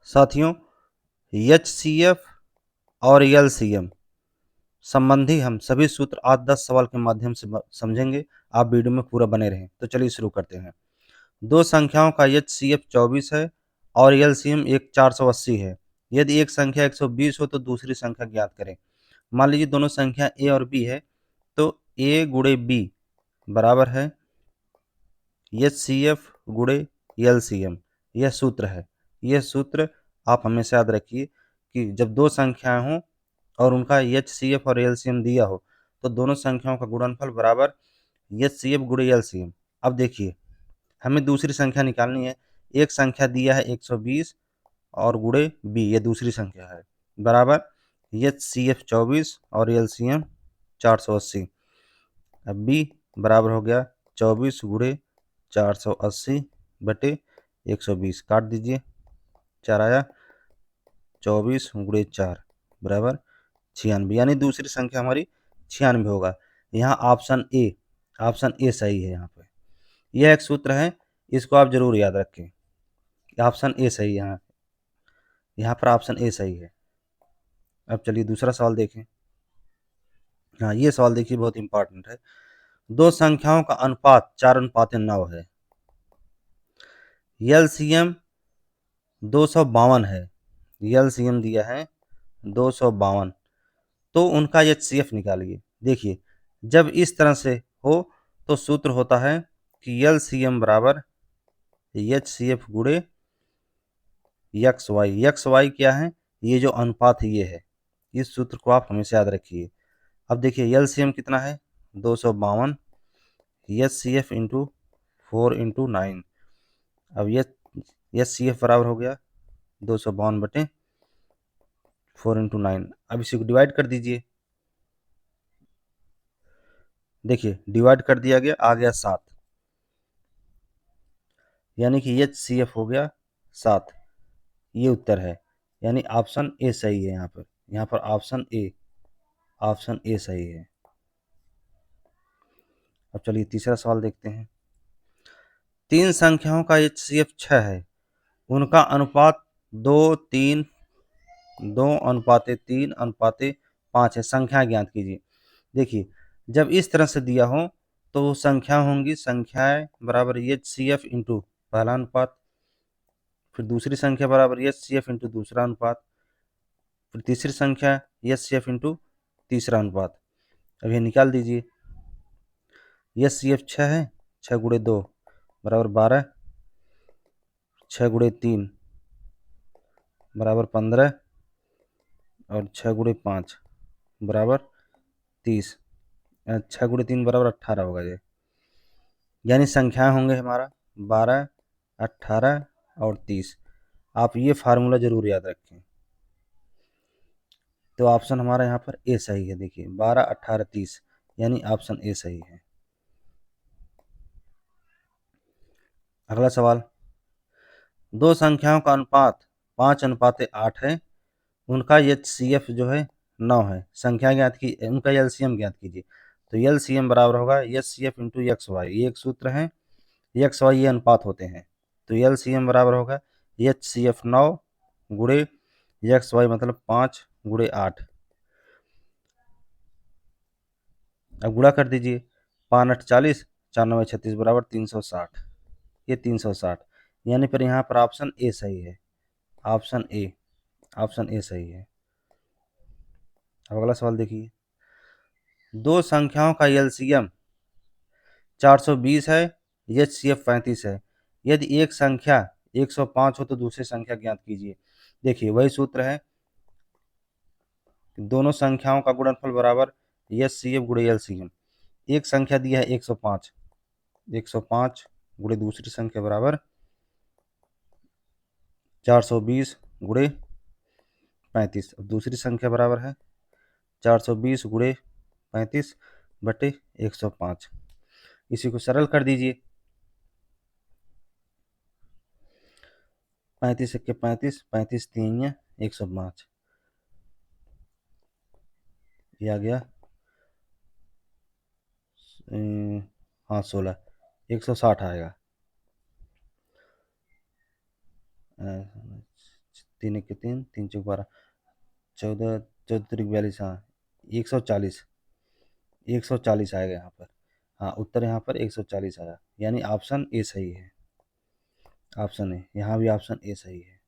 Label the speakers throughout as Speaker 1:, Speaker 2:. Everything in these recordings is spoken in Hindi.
Speaker 1: साथियों, HCF और LCM संबंधी हम सभी सूत्र आज 10 सवाल के माध्यम से समझेंगे। आप वीडियो में पूरा बने रहें। तो चलिए शुरू करते हैं। दो संख्याओं का HCF 24 है और LCM एक 480 है। यदि एक संख्या 120 हो तो दूसरी संख्या ज्ञात करें। मान लीजिए दोनों संख्या A और B है, तो A गुणे B बराबर है HCF गुणे LCM। यह सूत्र है। यह सूत्र आप हमेशा याद रखिए कि जब दो संख्याएं हों और उनका HCF और LCM दिया हो तो दोनों संख्याओं का गुणनफल बराबर HCF गुणे LCM। अब देखिए, हमें दूसरी संख्या निकालनी है। एक संख्या दिया है 120 और गुणे B, ये दूसरी संख्या है, बराबर HCF 24 और LCM 480। अब B बराबर हो गया 24 गुणे 480 बटे 120, काट दीजिए, 4 आया, 24 गुणे 4 बराबर 96, यानी दूसरी संख्या हमारी 96 होगा। यहाँ ऑप्शन ए सही है। यहाँ पे यह एक सूत्र है, इसको आप जरूर याद रखें। ऑप्शन ए सही है। यहाँ पर ऑप्शन ए सही है। अब चलिए दूसरा सवाल देखें। हाँ, ये सवाल देखिए, बहुत इंपॉर्टेंट है। दो संख्याओं का अनुपात 4:9 है। LCM 252 है। LCM दिया है 252, तो उनका HCF निकालिए। देखिए, जब इस तरह से हो तो सूत्र होता है कि LCM बराबर HCF गुणे XY। XY क्या है? ये जो अनुपात है ये है। इस सूत्र को आप हमेशा याद रखिए। अब देखिए LCM कितना है? 252, HCF इंटू 4 इंटू 9। अब ये HCF बराबर हो गया 252 बटे 4 इंटू 9। अब इसी को डिवाइड कर दीजिए। देखिए डिवाइड कर दिया गया, आ गया 7, यानी कि HCF हो गया 7। ये उत्तर है, यानी ऑप्शन ए सही है। यहाँ पर ऑप्शन ए सही है। अब चलिए तीसरा सवाल देखते हैं। तीन संख्याओं का HCF 6 है। उनका अनुपात 2:3, 2:3:5 है। संख्या ज्ञात कीजिए। देखिए, जब इस तरह से दिया हो तो संख्या होंगी, संख्याएं बराबर HCF इंटू पहला अनुपात, फिर दूसरी संख्या बराबर HCF इंटू दूसरा अनुपात, फिर तीसरी संख्या HCF इंटू तीसरा अनुपात। अब ये निकाल दीजिए। HCF 6 है, 6 गुणे 2 बराबर 12, 6 गुणे 3 बराबर 15 और 6 गुणे 5 बराबर 30। 6 गुणे 3 बराबर 18 होगा ये, यानी संख्याएं होंगे हमारा 12, 18 और 30। आप ये फार्मूला जरूर याद रखें। तो ऑप्शन हमारा यहाँ पर ए सही है। देखिए 12, 18, 30, यानी ऑप्शन ए सही है। अगला सवाल। दो संख्याओं का अनुपात 5:8 है। उनका HCF जो है 9 है। संख्या ज्ञात की, उनका LCM ज्ञात कीजिए। तो LCM बराबर होगा HCF इंटू XY। ये एक सूत्र है। XY ये अनुपात होते हैं। तो LCM बराबर होगा HCF 9 गुणे XY, मतलब 5 गुणे 8। अब गुणा कर दीजिए। 5 8 40, 4 9 36 बराबर 360। ये 360, यानी पर यहाँ पर ऑप्शन ए सही है। ऑप्शन ए सही है। अब अगला सवाल देखिए। दो संख्याओं का LCM 420 है, HCF 35 है। यदि एक संख्या 105 हो तो दूसरी संख्या ज्ञात कीजिए। देखिए वही सूत्र है, दोनों संख्याओं का गुणनफल बराबर HCF गुणे LCM। एक संख्या दिया है 105, 105 गुणे दूसरी संख्या बराबर 420 गुणे 35। अब दूसरी संख्या बराबर है 420 गुणे 35 बटे 105। इसी को सरल कर दीजिए। 35 1 35, 35 3 105, ये आ गया हाँ 16, 160 आएगा। 3 1 3, 3 चौक 12, 14 14 त्रिक 42, हाँ 140, 140 आएगा यहाँ पर। हाँ उत्तर यहाँ पर 140 आया, यानी ऑप्शन ए सही है। ऑप्शन ए, यहाँ भी ऑप्शन ए सही है।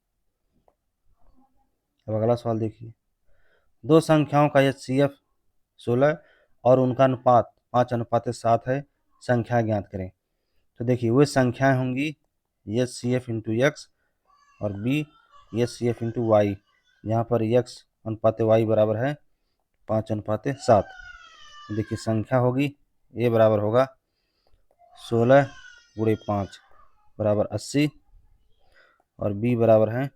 Speaker 1: अब अगला सवाल देखिए, दो संख्याओं का एचसीएफ 16 और उनका अनुपात 5:7 है, संख्या ज्ञात करें। तो देखिए वे संख्याएं होंगी H C F into X और B H C F into Y. यहाँ पर एक्स अनुपात वाई बराबर है 5:7। देखिए संख्या होगी, ए बराबर होगा 16 गुणे 5 बराबर 80 और बी बराबर है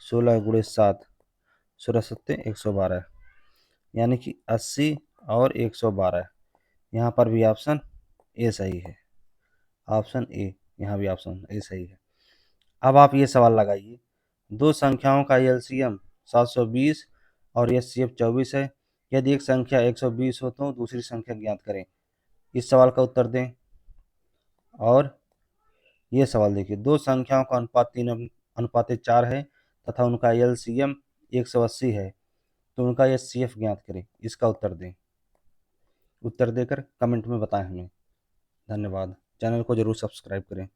Speaker 1: 16 गुणे 7, 16 सत्ते 112, यानी कि 80 और 112। यहाँ पर भी ऑप्शन ए सही है। ऑप्शन ए, यहाँ भी ऑप्शन ए सही है। अब आप ये सवाल लगाइए, दो संख्याओं का एलसीएम 720 और एचसीएफ 24 है। यदि एक संख्या 120 हो तो दूसरी संख्या ज्ञात करें। इस सवाल का उत्तर दें। और ये सवाल देखिए, दो संख्याओं का अनुपात 3:4 है तथा उनका एलसीएम 180 है, तो उनका एचसीएफ ज्ञात करें। इसका उत्तर दें। उत्तर देकर कमेंट में बताएं हमें। धन्यवाद। चैनल को जरूर सब्सक्राइब करें।